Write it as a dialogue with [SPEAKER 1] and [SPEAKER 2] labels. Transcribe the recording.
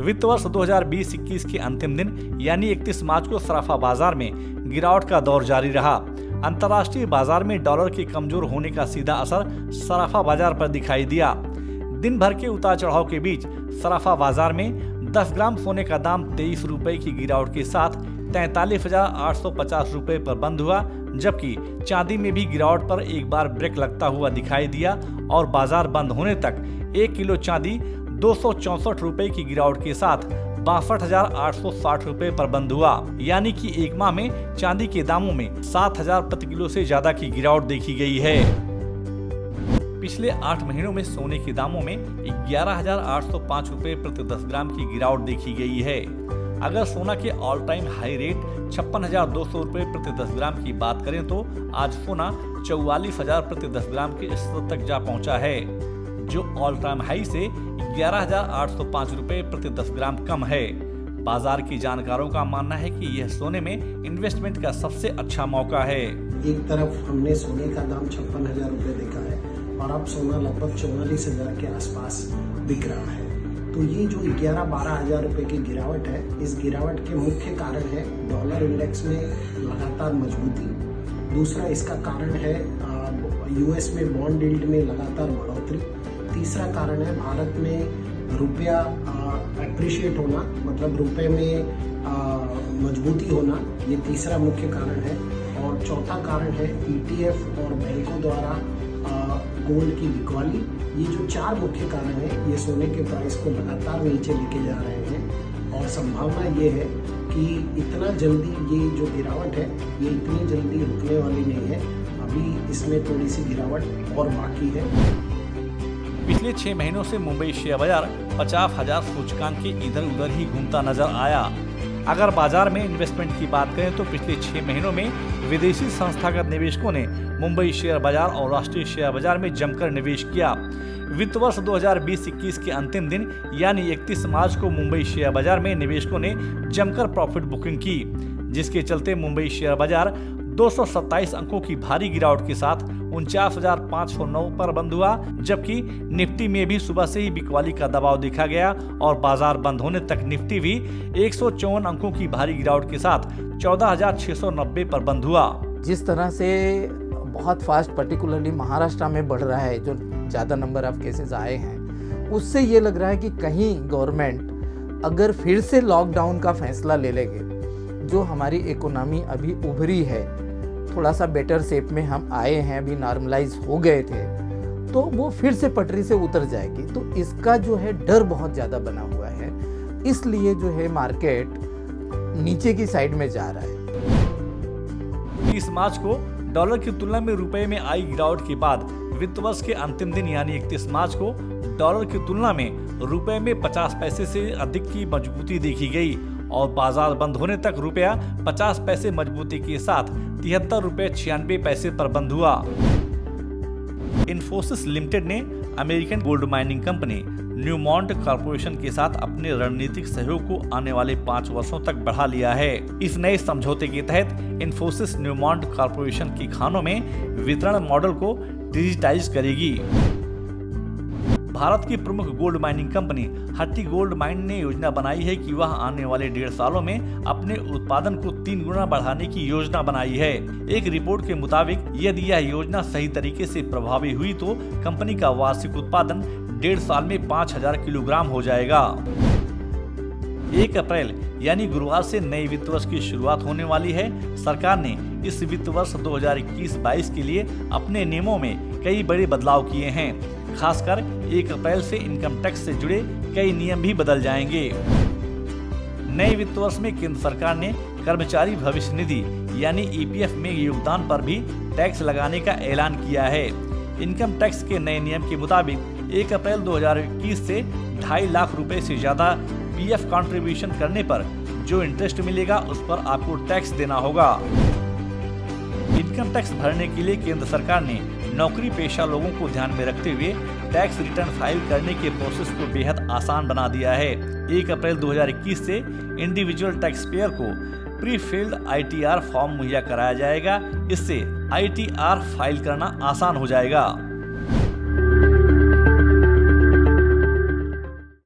[SPEAKER 1] वित्त वर्ष 2020-21 के अंतिम दिन यानी 31 मार्च को सराफा बाजार में गिरावट का दौर जारी रहा। अंतर्राष्ट्रीय बाजार में डॉलर के कमजोर होने का सीधा असर सराफा बाजार पर दिखाई दिया। दिन भर के उतार चढ़ाव के बीच सराफा बाजार में 10 ग्राम सोने का दाम 23 रुपए की गिरावट के साथ 43,850 रुपए पर बंद हुआ, जबकि चांदी में भी गिरावट पर एक बार ब्रेक लगता हुआ दिखाई दिया और बाजार बंद होने तक 1 किलो चांदी 264 रुपए की गिरावट के साथ 62,860 रुपए पर बंद हुआ। यानी कि एक माह में चांदी के दामों में 7,000 प्रति किलो से ज्यादा की गिरावट देखी गई है। पिछले 8 महीनों में सोने के दामों में 11,805 रुपए प्रति 10 ग्राम की गिरावट देखी गई है। अगर सोना के ऑल टाइम हाई रेट 56,200 रुपए प्रति 10 ग्राम की बात करें तो आज सोना 44,000 प्रति 10 ग्राम के स्तर तक जा पहुंचा है, जो ऑल टाइम हाई से 11,805 रुपए प्रति 10 ग्राम कम है। बाजार के जानकारों का मानना है कि यह सोने में इन्वेस्टमेंट का सबसे अच्छा मौका है।
[SPEAKER 2] एक तरफ हमने सोने का दाम 56,000 रुपए देखा है और अब सोना लगभग 44,000 के आसपास बिक रहा है। तो ये जो 11-12 हजार रुपए की गिरावट है, इस गिरावट के मुख्य कारण है डॉलर इंडेक्स में लगातार मजबूती। दूसरा इसका कारण है यूएस में बॉन्ड यील्ड में लगातार बढ़ोतरी। तीसरा कारण है भारत में रुपया एप्रिशिएट होना, मतलब रुपए में मजबूती होना, ये तीसरा मुख्य कारण है। और चौथा कारण है ईटीएफ और बैंकों द्वारा गोल्ड की बिकवाली। ये जो 4 मुख्य कारण है, ये सोने के प्राइस को लगातार नीचे लेके जा रहे हैं और संभावना ये है कि इतना जल्दी ये जो गिरावट है, ये इतनी जल्दी रुकने वाली नहीं है। अभी इसमें थोड़ी सी गिरावट और बाकी है।
[SPEAKER 1] पिछले 6 महीनों से मुंबई शेयर बाजार 50,000 सूचकांक के इधर उधर ही घूमता नजर आया। अगर बाजार में इन्वेस्टमेंट की बात करें तो पिछले 6 महीनों में विदेशी संस्थागत निवेशकों ने मुंबई शेयर बाजार और राष्ट्रीय शेयर बाजार में जमकर निवेश किया। वित्त वर्ष 2020-21 के अंतिम दिन यानी 31 मार्च को मुंबई शेयर बाजार में निवेशकों ने जमकर प्रॉफिट बुकिंग की, जिसके चलते मुंबई शेयर बाजार 227 अंकों की भारी गिरावट के साथ 49,509 पर बंद हुआ, जबकि निफ्टी में भी सुबह से ही बिकवाली का दबाव देखा गया और बाजार बंद होने तक निफ्टी भी 154 अंकों की भारी गिरावट के साथ 14,690 पर बंद हुआ।
[SPEAKER 3] जिस तरह से बहुत फास्ट पर्टिकुलरली महाराष्ट्र में बढ़ रहा है, जो ज़्यादा नंबर ऑफ केसेस आए हैं, उससे ये लग रहा है कि कहीं गवर्नमेंट अगर फिर से लॉकडाउन का फैसला ले लेंगे, जो हमारी इकोनॉमी अभी उभरी है, थोड़ा सा बेटर शेप में हम आए हैं, अभी नॉर्मलाइज हो गए थे, तो वो फिर से पटरी से उतर जाएगी। तो इसका जो है डर बहुत ज़्यादा बना हुआ है, इसलिए जो है मार्केट नीचे की साइड में जा रहा है।
[SPEAKER 1] 30 मार्च को डॉलर की तुलना में रुपए में आई गिरावट के बाद वित्त वर्ष के अंतिम दिन यानी 31 मार्च को डॉलर की तुलना में रुपए में 50 पैसे से अधिक की मजबूती देखी गई और बाजार बंद होने तक रुपया 50 पैसे मजबूती के साथ 73 रुपए 96 पैसे पर बंद हुआ। इन्फोसिस लिमिटेड ने American gold mining company Newmont corporation के साथ अपने रणनीतिक सहयोग को आने वाले 5 वर्षों तक बढ़ा लिया है। इस नए समझौते के तहत इन्फोसिस न्यूमॉन्ट कॉर्पोरेशन की खानों में वितरण मॉडल को डिजिटाइज करेगी। भारत की प्रमुख गोल्ड माइनिंग कंपनी हट्टी गोल्ड माइन ने योजना बनाई है कि वह आने वाले 1.5 सालों में अपने उत्पादन को 3 गुना बढ़ाने की योजना बनाई है। एक रिपोर्ट के मुताबिक यदि यह योजना सही तरीके से प्रभावी हुई तो कंपनी का वार्षिक उत्पादन 1.5 साल में 5,000 किलोग्राम हो जाएगा। 1 अप्रैल यानी गुरुवार से नए वित्त वर्ष की शुरुआत होने वाली है। सरकार ने इस वित्त वर्ष 2021-22 के लिए अपने नियमों में कई बड़े बदलाव किए हैं। खासकर 1 अप्रैल से इनकम टैक्स से जुड़े कई नियम भी बदल जाएंगे। नए वित्त वर्ष में केंद्र सरकार ने कर्मचारी भविष्य निधि यानी ईपीएफ में योगदान पर भी टैक्स लगाने का ऐलान किया है। इनकम टैक्स के नए नियम के मुताबिक 1 अप्रैल 2021 से 2.5 लाख रुपए से ज्यादा पीएफ कंट्रीब्यूशन करने पर जो इंटरेस्ट मिलेगा उस पर आपको टैक्स देना होगा। इनकम टैक्स भरने के लिए केंद्र सरकार ने नौकरी पेशा लोगों को ध्यान में रखते हुए टैक्स रिटर्न फाइल करने के प्रोसेस को बेहद आसान बना दिया है। 1 अप्रैल 2021 से इंडिविजुअल टैक्स पेयर को प्री फिल्ड ITR फॉर्म मुहैया कराया जाएगा। इससे ITR फाइल करना आसान हो जाएगा।